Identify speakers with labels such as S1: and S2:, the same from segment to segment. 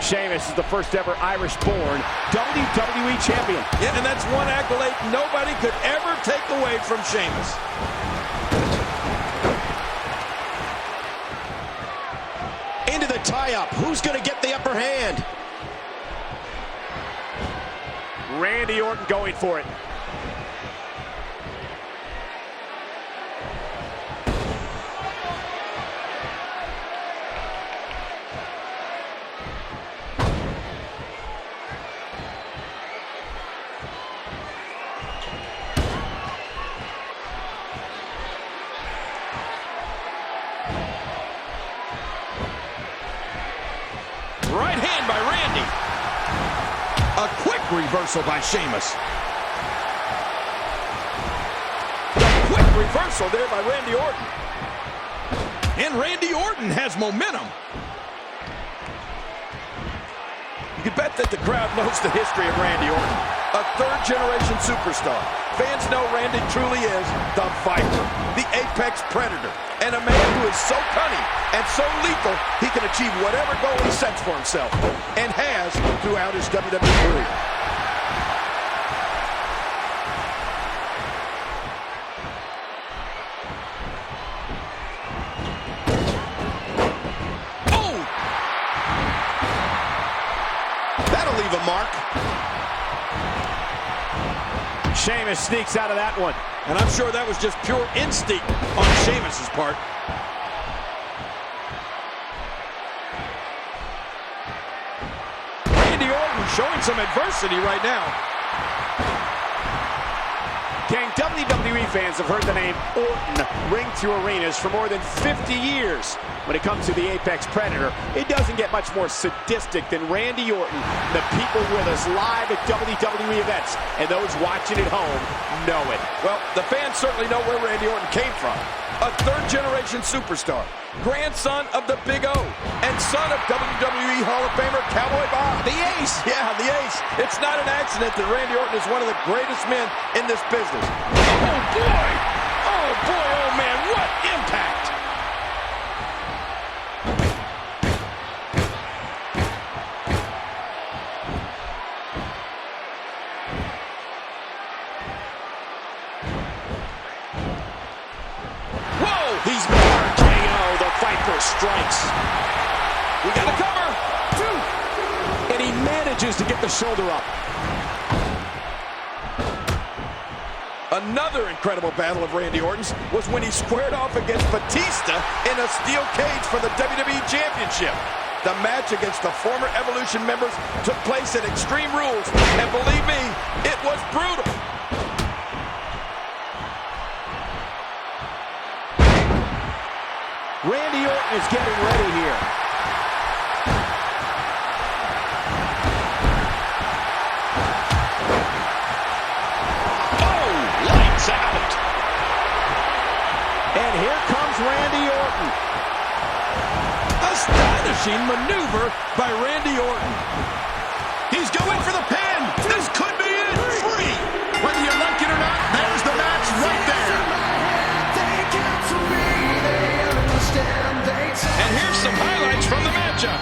S1: Sheamus is the first ever Irish-born WWE champion.
S2: Yeah, and that's one accolade nobody could ever take away from Sheamus.
S3: Into the tie-up. Who's going to get the upper hand?
S1: Randy Orton going for it.
S2: Right hand by Randy. A quick reversal by Sheamus. A quick reversal there by Randy Orton. And Randy Orton has momentum. You can bet that the crowd knows the history of Randy Orton. A third-generation superstar. Fans know Randy truly is the Viper, the apex predator, and a man who is so cunning and so lethal he can achieve whatever goal he sets for himself, and has throughout his WWE career. Oh!
S3: That'll leave a mark.
S1: Sheamus sneaks out of that one.
S2: And I'm sure that was just pure instinct on Sheamus's part. Randy Orton showing some adversity right now.
S1: Gang, WWE fans have heard the name Orton ring through arenas for more than 50 years. When it comes to the Apex Predator, it doesn't get much more sadistic than Randy Orton. The people with us live at WWE events, and those watching at home know it.
S2: Well, the fans certainly know where Randy Orton came from. A third-generation superstar, grandson of the Big O, and son of WWE Hall of Famer Cowboy Bob.
S3: The Ace.
S2: Yeah, the Ace. It's not an accident that Randy Orton is one of the greatest men in this business. Oh, boy. Oh, boy, oh, man, what impact.
S1: He's more KO. The Viper strikes.
S2: We got a cover.
S1: And he manages to get the shoulder up.
S2: Another incredible battle of Randy Orton's was when he squared off against Batista in a steel cage for the WWE Championship. The match against the former Evolution members took place at Extreme Rules, and believe me, it was brutal.
S1: Randy Orton is getting ready here.
S2: Oh, lights out.
S1: And here comes Randy Orton.
S2: Astonishing maneuver by Randy Orton.
S3: He's going for the pin. This could be it. 3. Whether you like it or not, there's the match right there.
S2: And here's some highlights from the matchup.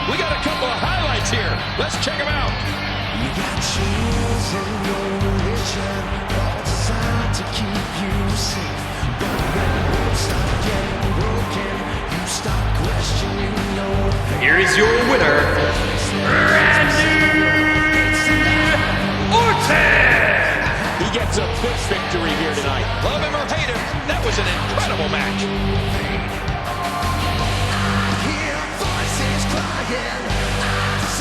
S2: We got a couple of highlights here. Let's check them out.
S4: You got chills in your religion, all designed to keep you safe. But when you stop getting broken, you stop questioning your faith.
S5: Here is your winner, Randy Orton!
S1: He gets a big victory here tonight.
S2: Love him or hate him, that was an incredible match.